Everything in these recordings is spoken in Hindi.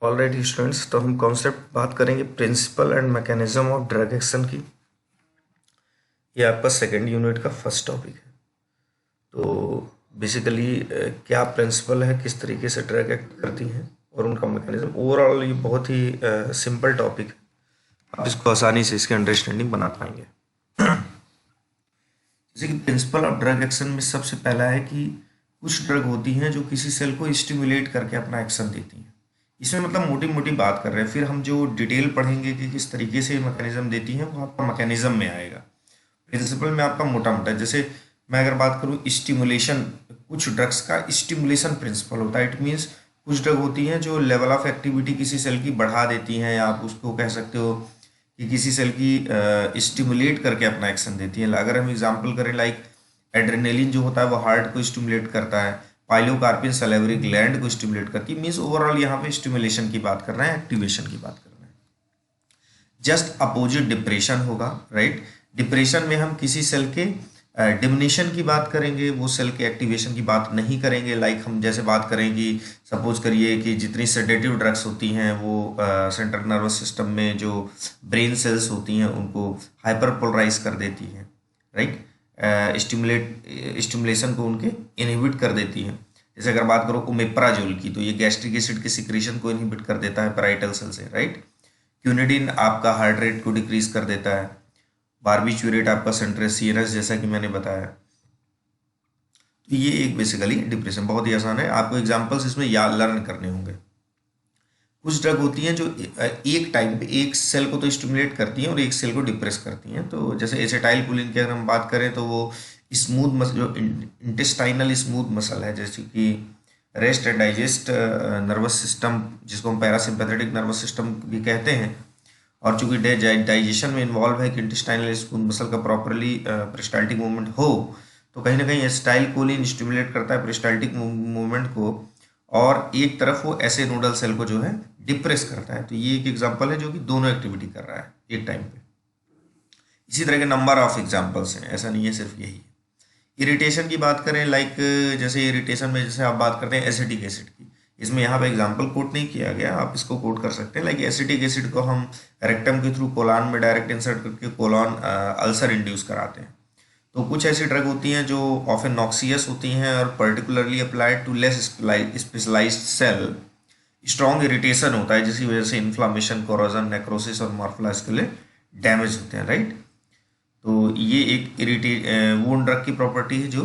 ऑलराइट स्टूडेंट्स, तो हम कॉन्सेप्ट बात करेंगे principle and mechanism of drug action की। ये आपका सेकेंड यूनिट का फर्स्ट टॉपिक है। तो बेसिकली क्या प्रिंसिपल है, किस तरीके से ड्रग एक्ट करती हैं और उनका मैकेनिज्म। ओवरऑल ये बहुत ही सिंपल टॉपिक है, आप इसको आसानी से इसकी अंडरस्टैंडिंग बना पाएंगे। जैसे कि प्रिंसिपल ऑफ ड्रग एक्शन में सबसे पहला है कि कुछ ड्रग होती हैं जो किसी सेल को स्टिमुलेट करके अपना एक्शन देती हैं। इसमें मतलब मोटी मोटी बात कर रहे हैं, फिर हम जो डिटेल पढ़ेंगे कि किस तरीके से मैकेनिज्म देती हैं वो आपका मैकेनिज्म में आएगा। प्रिंसिपल में आपका मोटा मोटा, जैसे मैं अगर बात करूँ स्टिमुलेशन, कुछ ड्रग्स का स्टिमुलेशन प्रिंसिपल होता है। इट मीन्स कुछ ड्रग होती हैं जो लेवल ऑफ एक्टिविटी किसी सेल की बढ़ा देती हैं, या आप उसको कह सकते हो कि किसी सेल की स्टिमुलेट करके अपना एक्शन देती है। अगर हम एग्जांपल करें, लाइक एड्रेनलिन जो होता है वो हार्ट को स्टिमुलेट करता है, पाइलोकार्पिन सैलिवरी ग्लैंड को स्टिमुलेट करती है। मीन्स ओवरऑल यहाँ पे स्टिमुलेशन की बात कर रहे हैं, एक्टिवेशन की बात कर रहे हैं। जस्ट अपोजिट डिप्रेशन होगा, राइट। डिप्रेशन में हम किसी सेल के डिमिनिशन की बात करेंगे, वो सेल के एक्टिवेशन की बात नहीं करेंगे। लाइक हम जैसे बात करें कि सपोज करिए कि जितनी सेडेटिव ड्रग्स होती हैं वो सेंट्रल नर्वस सिस्टम में जो ब्रेन सेल्स होती हैं उनको हाइपरपोलराइज कर देती हैं, राइट। स्टिमुलेशन को उनके इनहिबिट कर देती हैं। जैसे अगर बात करो ओमेप्राजोल की, तो ये गैस्ट्रिक एसिड के सिक्रेशन को इनहिबिट कर देता है पैराइटल सेल से, राइट। क्यूनिडिन आपका हार्ट रेट को डिक्रीज कर देता है। बारबिट्यूरेट आपका सेंट्रल सीरस, जैसा कि मैंने बताया। तो ये एक बेसिकली डिप्रेशन बहुत ही आसान है, आपको एग्जांपल्स इसमें याद लर्न करने होंगे। कुछ ड्रग होती हैं जो एक टाइम पे एक सेल को तो स्टिमुलेट करती हैं और एक सेल को डिप्रेस करती हैं। तो जैसे एसिटाइल कोलिन की अगर हम बात करें तो वो स्मूथ मसल, जो इंटेस्टाइनल स्मूथ मसल है, जैसे कि rest and digest nervous system, जिसको हम पैरासिम्पैथेटिक नर्वस सिस्टम भी कहते हैं, और चूंकि डाइजेशन में इन्वॉल्व है कि इंटेस्टाइनल स्मूथ मसल का प्रॉपरली पेरिस्टाल्टिक मूवमेंट हो, तो कहीं ना कहीं एसिटाइल कोलिन स्टिमुलेट करता है पेरिस्टाल्टिक मूवमेंट को, और एक तरफ वो ऐसे नोडल सेल को जो है डिप्रेस करता है। तो ये एक एग्जांपल है जो कि दोनों एक्टिविटी कर रहा है एक टाइम पे। इसी तरह के नंबर ऑफ एग्जांपल्स हैं, ऐसा नहीं है सिर्फ यही। इरिटेशन की बात करें, लाइक जैसे इरिटेशन में जैसे आप बात करते हैं एसिटिक एसिड की, इसमें यहाँ पे एग्जांपल कोट नहीं किया गया, आप इसको कोट कर सकते हैं। लाइक एसिटिक एसिड को हम रेक्टम के थ्रू कोलन में डायरेक्ट इंसर्ट करके कोलन अल्सर इंड्यूस कराते हैं। तो कुछ ऐसी ड्रग होती हैं जो ऑफन नॉक्सियस होती हैं और particularly applied to less specialized cell. Strong irritation होता है जिसकी वजह से इन्फ्लामेशन, कोरोजन, नेक्रोसिस और मॉर्फोलॉजिकल डैमेज होते हैं, राइट। तो ये एक वुंड ड्रग की प्रॉपर्टी है जो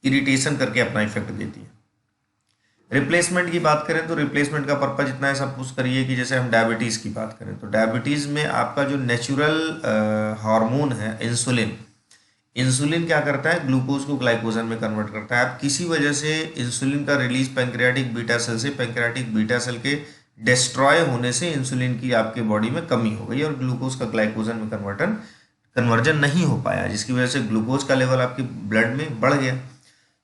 इरिटेशन करके अपना इफेक्ट देती है। रिप्लेसमेंट की बात करें तो रिप्लेसमेंट का पर्पज इतना है, सपोज करिए कि जैसे हम डायबिटीज़ की बात करें, तो डायबिटीज़ में आपका जो नेचुरल हार्मोन है इंसुलिन, इंसुलिन क्या करता है, ग्लूकोज को ग्लाइकोजन में कन्वर्ट करता है। अब किसी वजह से इंसुलिन का रिलीज पैंक्रियाटिक बीटा सेल से, पैंक्रियाटिक बीटा सेल के डिस्ट्रॉय होने से इंसुलिन की आपके बॉडी में कमी हो गई और ग्लूकोज का ग्लाइकोजन में कन्वर्जन नहीं हो पाया, जिसकी वजह से ग्लूकोज का लेवल आपके ब्लड में बढ़ गया।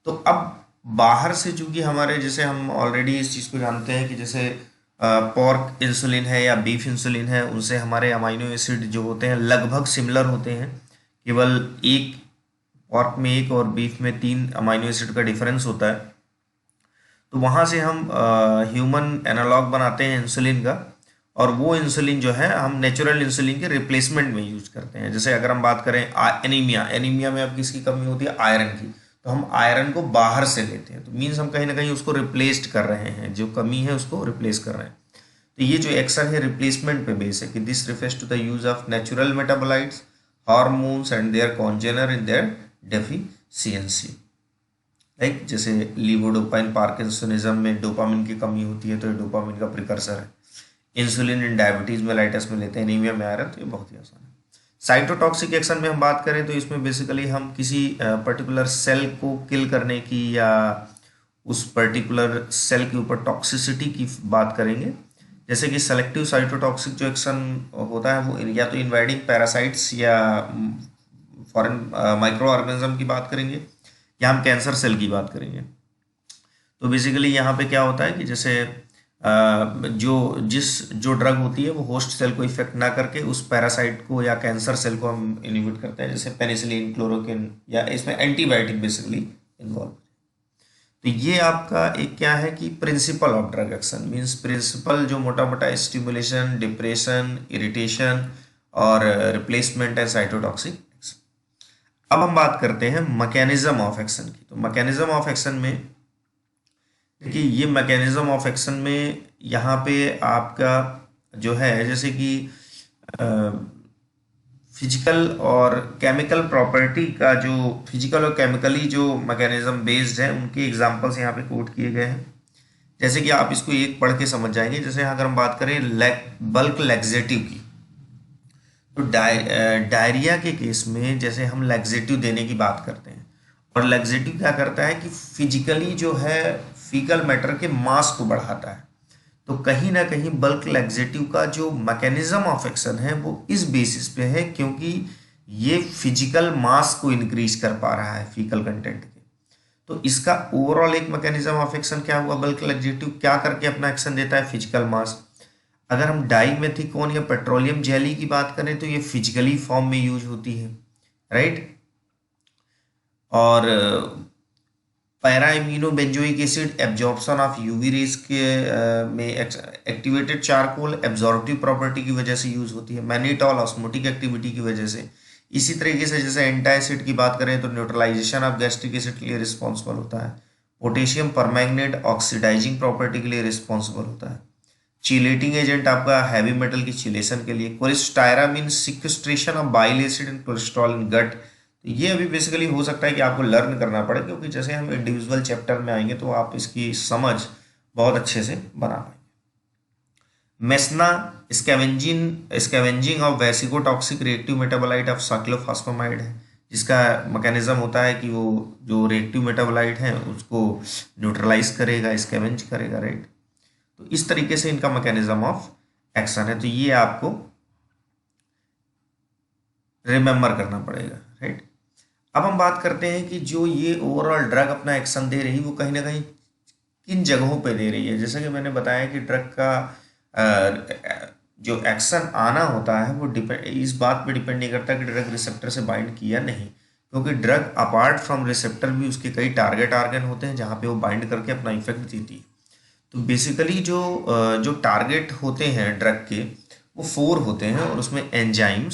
तो अब बाहर से चूंकि हमारे, जैसे हम ऑलरेडी इस चीज़ को जानते हैं कि जैसे पॉर्क इंसुलिन है या बीफ इंसुलिन है, उनसे हमारे अमाइनो एसिड जो होते हैं लगभग सिमिलर होते हैं। केवल एक पॉर्क में एक और बीफ में 3 अमाइनो एसिड का डिफरेंस होता है। तो वहाँ से हम ह्यूमन एनालॉग बनाते हैं इंसुलिन का, और वो इंसुलिन जो है हम नेचुरल इंसुलिन के रिप्लेसमेंट में यूज करते हैं। जैसे अगर हम बात करें एनीमिया में अब किसकी कमी होती है, आयरन की, तो हम आयरन को बाहर से लेते हैं। तो मीन्स हम कहीं ना कहीं उसको रिप्लेस्ड कर रहे हैं, जो कमी है उसको रिप्लेस कर रहे हैं। तो ये जो एक्शन है रिप्लेसमेंट पे बेस है कि this refers to the use of natural metabolites, hormones and their congener in their deficiency. Like जैसे लीवोडोपाइन पार्किंसोनिज्म में डोपामिन की कमी होती है, तो ये डोपामिन का प्रिकर्सर है। इंसुलिन इन डायबिटीज मेलाइटस में लेते हैं, एनीमिया में आयरन, तो ये बहुत ही आसान है। साइटोटॉक्सिक एक्शन में हम बात करें तो इसमें बेसिकली हम किसी पर्टिकुलर सेल को किल करने की या उस पर्टिकुलर सेल के ऊपर टॉक्सिसिटी की बात करेंगे। जैसे कि सेलेक्टिव साइटोटॉक्सिक जो एक्शन होता है वो या तो इन्वाइडिंग पैरासाइट्स या फॉरेन माइक्रो ऑर्गेनिज्म की बात करेंगे, या हम कैंसर सेल की बात करेंगे। तो बेसिकली यहाँ पे क्या होता है कि जैसे जो ड्रग होती है वो होस्ट सेल को इफेक्ट ना करके उस पैरासाइट को या कैंसर सेल को हम इनहिबिट करते हैं, जैसे पेनिसिलिन, क्लोरोक्विन, या इसमें एंटीबायोटिक बेसिकली इन्वॉल्व। तो ये आपका एक क्या है कि principle of drug action means principle जो मोटा मोटा स्टिमुलेशन, डिप्रेशन, इरिटेशन और रिप्लेसमेंट है साइटोटॉक्सिक एक्शन। अब हम बात करते हैं मैकेनिज्म ऑफ एक्शन की। तो मैकेनिज्म ऑफ एक्शन में देखिए, ये मैकेनिज्म ऑफ एक्शन में यहाँ पे आपका जो है जैसे कि फिजिकल और केमिकल प्रॉपर्टी का जो फिजिकल और केमिकली जो मैकेनिज्म बेस्ड है उनके एग्जांपल्स यहाँ पे कोट किए गए हैं। जैसे कि आप इसको एक पढ़ के समझ जाएंगे। जैसे अगर हम बात करें बल्क लैक्सेटिव की, तो डायरिया के केस में जैसे हम लैक्सेटिव देने की बात करते हैं, और लैक्सेटिव क्या करता है कि फिजिकली जो है फीकल मैटर के मास को बढ़ाता है। तो कहीं ना कहीं बल्क लैक्सेटिव का जो मैकेनिज्म ऑफ एक्शन है वो इस बेसिस पे है क्योंकि ये फिजिकल मास को इंक्रीज कर पा रहा है फीकल कंटेंट के। तो इसका ओवरऑल एक मैकेनिज्म ऑफ एक्शन क्या हुआ, बल्क लैक्सेटिव क्या करके अपना एक्शन देता है, फिजिकल मास। अगर हम डाइमेथिकोन या पेट्रोलियम जेली की बात करें तो ये फिजिकली फॉर्म में यूज होती है, राइट। और para immuno benzoic acid absorption of UV rays के में एक्टिवेटेड चारकोल एब्जॉर्प्टिव प्रॉपर्टी की वजह से यूज होती है। मैनिटॉल ऑस्मोटिक एक्टिविटी की वजह से। इसी तरीके से जैसे एंटासिड की बात करें तो न्यूट्रलाइजेशन ऑफ गैस्ट्रिक एसिड के लिए रिस्पॉन्सिबल होता है। पोटेशियम परमैंगनेट ऑक्सीडाइजिंग प्रॉपर्टी के लिए रिस्पॉन्सिबल होता है। चिलेटिंग एजेंट आपका हैवी मेटल की चिलेशन के लिए। Cholestyramine sequestration of bile acid and cholesterol in gut. तो ये अभी बेसिकली हो सकता है कि आपको लर्न करना पड़े क्योंकि जैसे हम इंडिविजुअल चैप्टर में आएंगे तो आप इसकी समझ बहुत अच्छे से बना पाएंगे। Mesna scavenging of vesicotoxic reactive metabolite of cyclophosphamide है, जिसका मैकेनिज्म होता है कि वो जो रिएक्टिव मेटाबोलाइट है उसको न्यूट्रलाइज करेगा, स्कैवेंज करेगा, राइट। तो इस तरीके से इनका मैकेनिज्म ऑफ एक्शन है। तो ये आपको रिमेंबर करना पड़ेगा, राइट। अब हम बात करते हैं कि जो ये ओवरऑल ड्रग अपना एक्शन दे रही है वो कहीं ना कहीं किन जगहों पे दे रही है। जैसा कि मैंने बताया कि ड्रग का जो एक्शन आना होता है वो इस बात पे डिपेंड नहीं करता कि ड्रग रिसेप्टर से बाइंड किया नहीं, क्योंकि ड्रग अपार्ट फ्रॉम रिसेप्टर भी उसके कई टारगेट ऑर्गन होते हैं जहाँ पे वो बाइंड करके अपना इफेक्ट देती है। तो बेसिकली जो टारगेट होते हैं ड्रग के वो 4 होते हैं और उसमें एंजाइम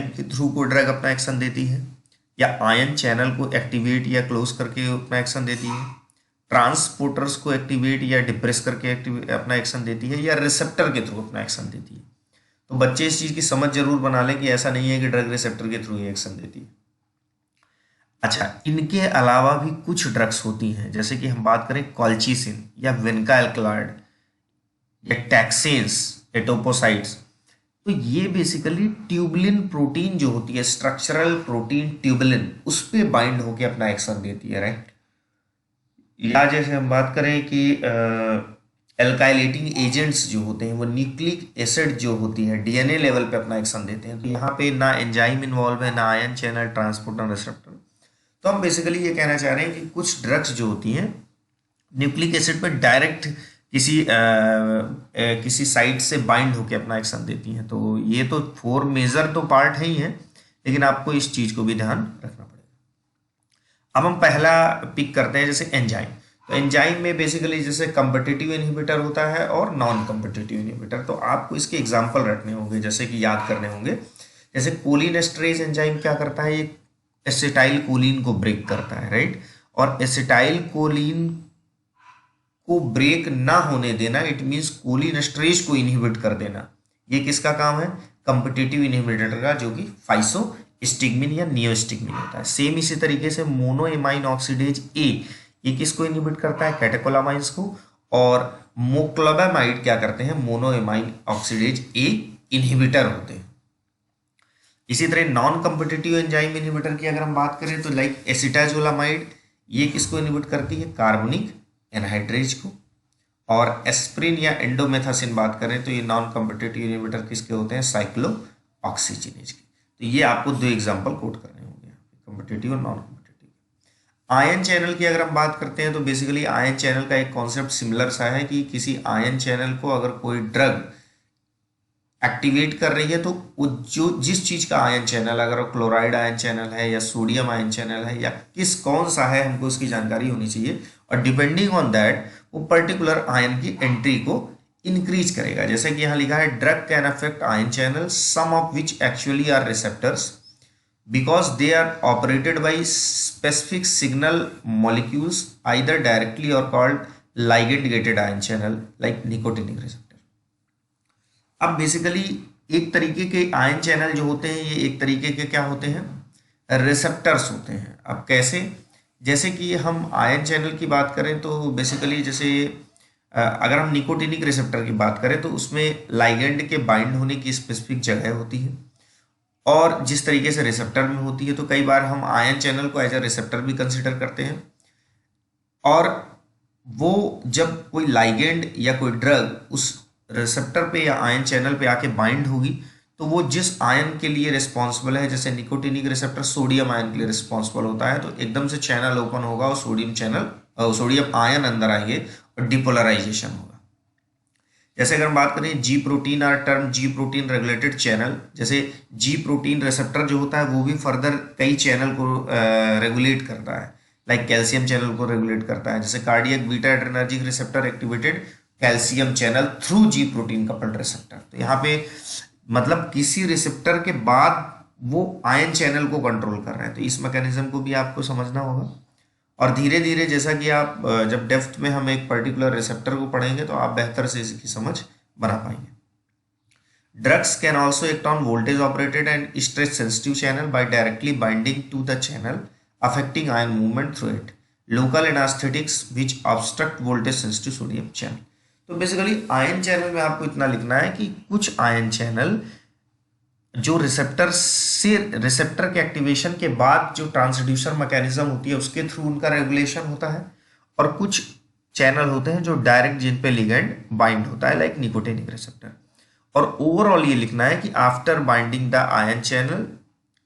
के थ्रू को ड्रग अपना एक्शन देती है, या आयन चैनल को एक्टिवेट या क्लोज करके अपना एक्शन देती है, ट्रांसपोर्टर्स को एक्टिवेट या डिप्रेस करके अपना एक्शन देती है, या रिसेप्टर के थ्रू अपना एक्शन देती है। तो बच्चे इस चीज़ की समझ जरूर बना लें कि ऐसा नहीं है कि ड्रग रिसेप्टर के थ्रू ही एक्शन देती है। अच्छा, इनके अलावा भी कुछ ड्रग्स होती हैं, जैसे कि हम बात करें कॉल्चिसिन या विनका एल्कलॉइड या टैक्सेंस एटोपोसाइड्स। तो ये बेसिकली ट्यूबलिन प्रोटीन जो होती है, स्ट्रक्चरल प्रोटीन ट्यूबलिन, उस पे बाइंड होके अपना एक्शन देती है, राइट। या जैसे हम बात करें कि एल्काइलेटिंग एजेंट्स जो होते हैं वो न्यूक्लिक एसिड जो होती है डीएनए लेवल पे अपना एक्शन देते हैं। तो यहाँ पे ना एंजाइम इन्वॉल्व है, ना आयन चैनल, ट्रांसपोर्टर, रिसेप्टर। तो हम बेसिकली ये कहना चाह रहे हैं कि कुछ ड्रग्स जो होती हैं न्यूक्लिक एसिड पर डायरेक्ट किसी साइट से बाइंड होकर अपना एक्शन देती हैं। तो ये तो 4 मेजर तो पार्ट है ही है, लेकिन आपको इस चीज को भी ध्यान रखना पड़ेगा। अब हम पहला पिक करते हैं जैसे एंजाइम। तो एंजाइम में बेसिकली जैसे कम्पिटिटिव इनहिबिटर होता है और नॉन कम्पिटिटिव इनहिबिटर। तो आपको इसके एग्जाम्पल रखने होंगे, जैसे कि याद करने होंगे। जैसे कोलिनेस्टरेज एंजाइम क्या करता है, ये एसिटाइल कोलिन को ब्रेक करता है, राइट। और एसिटाइल कोलिन को ब्रेक ना होने देना, इट मींस कोलिनेस्टरेज को इनहिबिट कर देना। ये किसका काम है, कम्पिटिटिव इनहिबिटर का, जो कि फाइसोस्टिग्मिन या नियोस्टिग्मिन होता है। सेम इसी तरीके से मोनोएमाइन ऑक्सीडेज ए, ये किसको इनहिबिट करता है, कैटेकोलामाइंस को। और मोक्लोबामाइड क्या करते हैं, मोनोएमाइन ऑक्सीडेज ए इनहिबिटर होते हैं। इसी तरह नॉन कम्पिटिटिव एंजाइम इनहिबिटर की अगर हम बात करें तो लाइक एसिटाजोलामाइड, ये किसको इनहिबिट करती है, कार्बनिक एनहाइड्रेज को। और एस्प्रिन या एंडोमेथासिन बात करें तो ये नॉन कम्पिटिटिव इनहिबिटर किसके होते हैं, साइक्लोऑक्सीजिनेज के। तो ये आपको 2 एग्जांपल कोट करने होंगे, कम्पिटिटिव और नॉन कम्पिटिटिव। आयन चैनल की अगर हम बात करते हैं तो बेसिकली आयन चैनल का एक कॉन्सेप्ट सिमिलर सा है कि किसी आयन चैनल को अगर कोई ड्रग एक्टिवेट कर रही है, तो वो जो जिस चीज का आयन चैनल, अगर वो क्लोराइड आयन चैनल है या सोडियम आयन चैनल है या कौन सा है, हमको उसकी जानकारी होनी चाहिए, और डिपेंडिंग ऑन दैट वो पर्टिकुलर आयन की एंट्री को इंक्रीज करेगा। जैसे कि यहाँ लिखा है drug can affect ion channel some of which actually are receptors because they are operated by specific signal molecules either directly or called ligand gated ion channel like nicotinic receptor। अब बेसिकली एक तरीके के आयन चैनल जो होते हैं, ये एक तरीके के क्या होते हैं, रिसेप्टर्स होते हैं। अब कैसे, जैसे कि हम आयन चैनल की बात करें तो बेसिकली जैसे अगर हम निकोटिनिक रिसेप्टर की बात करें तो उसमें लाइगेंड के बाइंड होने की स्पेसिफिक जगह होती है, और जिस तरीके से रिसेप्टर में होती है, तो कई बार हम आयन चैनल को एज ए रिसेप्टर भी कंसिडर करते हैं। और वो जब कोई लाइगेंड या कोई ड्रग उस रिसेप्टर पे या आयन चैनल पे आके बाइंड होगी, तो वो जिस आयन के लिए रिस्पॉन्सिबल है, जैसे निकोटिनिक रिसेप्टर सोडियम आयन के लिए रिस्पॉन्सिबल होता है, तो एकदम से चैनल ओपन होगा और सोडियम आयन अंदर आएंगे और डिपोलराइजेशन होगा। जैसे अगर हम बात करें G protein are term G protein regulated channel, जैसे जी प्रोटीन रिसेप्टर जो होता है वो भी फर्दर कई चैनल को रेगुलेट करता है, लाइक कैल्शियम चैनल को रेगुलेट करता है। जैसे cardiac beta adrenergic receptor activated calcium channel through जी प्रोटीन कपल्ड रिसेप्टर। तो यहाँ पे मतलब किसी रिसेप्टर के बाद वो आयन चैनल को कंट्रोल कर रहे हैं, तो इस मैकेनिज्म को भी आपको समझना होगा। और धीरे धीरे जैसा कि आप जब डेप्थ में हम एक पर्टिकुलर रिसेप्टर को पढ़ेंगे तो आप बेहतर से इसकी समझ बना पाएंगे। Drugs can also act on voltage operated and stress sensitive channel by directly binding to the channel affecting ion movement through it. Local anaesthetics which obstruct voltage sensitive sodium channel. तो बेसिकली आयन चैनल में आपको इतना लिखना है कि कुछ आयन चैनल जो रिसेप्टर के एक्टिवेशन के बाद जो ट्रांसड्यूसर मैकेनिज्म होती है उसके थ्रू उनका रेगुलेशन होता है, और कुछ चैनल होते हैं जो डायरेक्ट जिन पे लिगेंड बाइंड होता है, लाइक निकोटिनिक रिसेप्टर। और ओवरऑल ये लिखना है कि after binding the ion channel,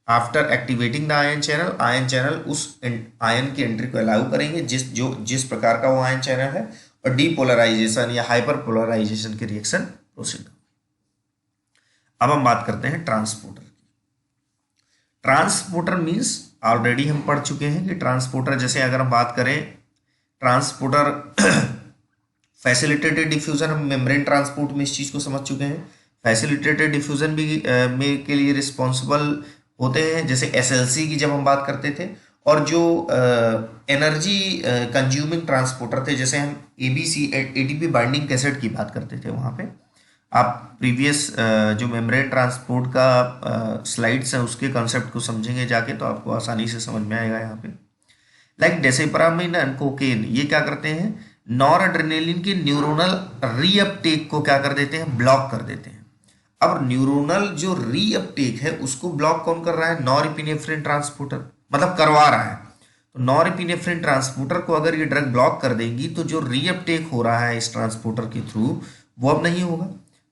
after activating the ion channel उस आयन की एंट्री को अलाउ करेंगे जिस प्रकार का वो आयन चैनल है, और डीपोलराइजेशन या हाइपर पोलराइजेशन की रिएक्शन प्रोसीड। अब हम बात करते हैं ट्रांसपोर्टर की। ट्रांसपोर्टर मीन्स ऑलरेडी हम पढ़ चुके हैं कि ट्रांसपोर्टर, जैसे अगर हम बात करें ट्रांसपोर्टर फैसिलिटेटेड डिफ्यूजन, हम मेम्ब्रेन ट्रांसपोर्ट में इस चीज को समझ चुके हैं। फैसिलिटेटेड डिफ्यूजन भी में के लिए रिस्पॉन्सिबल होते हैं, जैसे एसएलसी की जब हम बात करते थे। और जो एनर्जी कंज्यूमिंग ट्रांसपोर्टर थे, जैसे हम एबीसी एटीपी बाइंडिंग कैसेट की बात करते थे, वहां पे आप प्रीवियस जो मेम्ब्रेन ट्रांसपोर्ट का स्लाइड्स है उसके कॉन्सेप्ट को समझेंगे जाके, तो आपको आसानी से समझ में आएगा। यहाँ पे लाइक डेसिपरामिन एंड कोकेन, ये क्या करते हैं, नॉर एड्रेनालिन के न्यूरोनल रीअपटेक को क्या कर देते हैं, ब्लॉक कर देते हैं। अब न्यूरोनल जो रीअपटेक है उसको ब्लॉक कौन कर रहा है, नॉरएपिनेफ्रिन ट्रांसपोर्टर, मतलब करवा रहा है। तो नॉरएपिनेफ्रिन ट्रांसपोर्टर को अगर ये ड्रग ब्लॉक कर देंगी तो जो रीअपटेक हो रहा है इस ट्रांसपोर्टर के थ्रू वो अब नहीं होगा।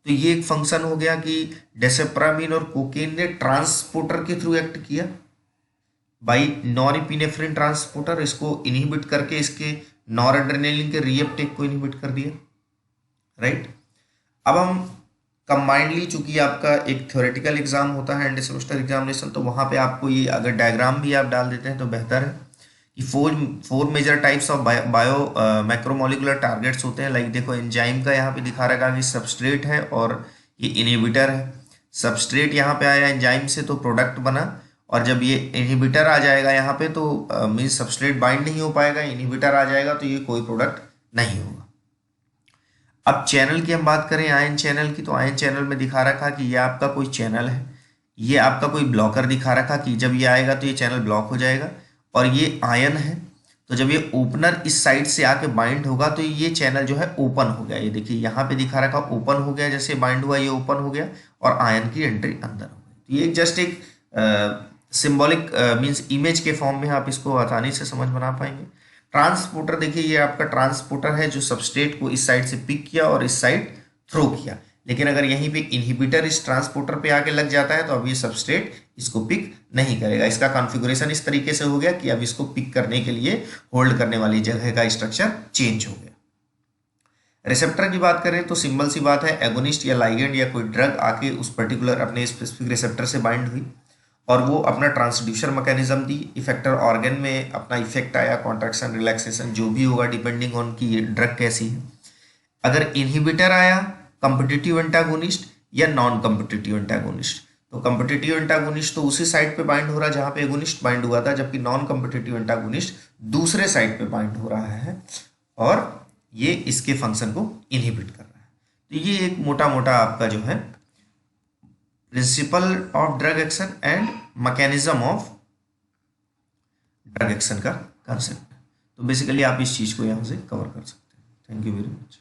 तो ये एक फंक्शन हो गया कि डेसेप्रामिन और कोकेन ने ट्रांसपोर्टर के थ्रू एक्ट किया बाई नॉरएपिनेफ्रिन ट्रांसपोर्टर, इसको इनहिबिट करके इसके नॉरएड्रेनालिन के रीअपटेक को इनहिबिट कर दिया, राइट। अब हम कंबाइंडली, चूंकि आपका एक थ्योरेटिकल एग्जाम होता है एंड सेमेस्टर एग्जामिनेशन, तो वहां पे आपको ये अगर डायग्राम भी आप डाल देते हैं तो बेहतर है कि four major types of bio macromolecular targets होते हैं। लाइक देखो एंजाइम का यहाँ पे दिखा रखा कि सबस्ट्रेट है और ये इनहिबिटर है। सबस्ट्रेट यहाँ पे आया एंजाइम से तो प्रोडक्ट बना, और जब ये इनहिबिटर आ जाएगा यहाँ पे तो मीन्स सबस्ट्रेट बाइंड नहीं हो पाएगा, इनहिबिटर आ जाएगा तो ये कोई प्रोडक्ट नहीं होगा। अब चैनल की हम बात करें आयन चैनल की, तो आयन चैनल में दिखा रखा कि ये आपका कोई चैनल है, ये आपका कोई ब्लॉकर दिखा रखा कि जब ये आएगा तो ये चैनल ब्लॉक हो जाएगा, और ये आयन है तो जब ये ओपनर इस साइड से आके बाइंड होगा तो ये चैनल जो है ओपन हो गया। ये देखिए यहाँ पे दिखा रखा ओपन हो गया, जैसे बाइंड हुआ ये ओपन हो गया और आयन की एंट्री अंदर हो गई। तो ये जस्ट एक सिंबॉलिक मीन्स इमेज के फॉर्म में आप इसको आसानी से समझ बना पाएंगे। ट्रांसपोर्टर देखिए ये आपका ट्रांसपोर्टर है जो सबस्ट्रेट को इस साइड से पिक किया और इस साइड थ्रो किया, लेकिन अगर यहीं पे इनहिबिटर इस ट्रांसपोर्टर पे आके लग जाता है तो अब ये सबस्ट्रेट इसको पिक नहीं करेगा। इसका कॉन्फ़िगरेशन इस तरीके से हो गया कि अब इसको पिक करने के लिए होल्ड करने वाली जगह का स्ट्रक्चर चेंज हो गया। रिसेप्टर की बात करें तो सिंपल सी बात है, एगोनिस्ट या लाइगेंड या कोई ड्रग आके उस पर्टिकुलर अपने स्पेसिफिक रिसेप्टर से बाइंड हुई और वो अपना ट्रांसड्यूसर मैकेनिज्म दी, इफेक्टर ऑर्गन में अपना इफेक्ट आया, कॉन्ट्रैक्शन रिलैक्सेशन जो भी होगा डिपेंडिंग ऑन कि ये ड्रग कैसी है। अगर इनहिबिटर आया, कॉम्पिटिटिव एंटागोनिस्ट या नॉन कॉम्पिटिटिव एंटागोनिस्ट, तो कॉम्पिटिटिव एंटागोनिस्ट तो उसी साइड पे बाइंड हो रहा है जहां पे एगोनिस्ट बाइंड हुआ था, जबकि नॉन कॉम्पिटिटिव एंटागोनिस्ट दूसरे साइड पे बाइंड हो रहा है और ये इसके फंक्शन को इनहिबिट कर रहा है। तो ये एक मोटा मोटा आपका जो है principal of drug action and mechanism of drug action का कंसेप्ट है। तो बेसिकली आप इस चीज को यहाँ से कवर कर सकते हैं। Thank you very much.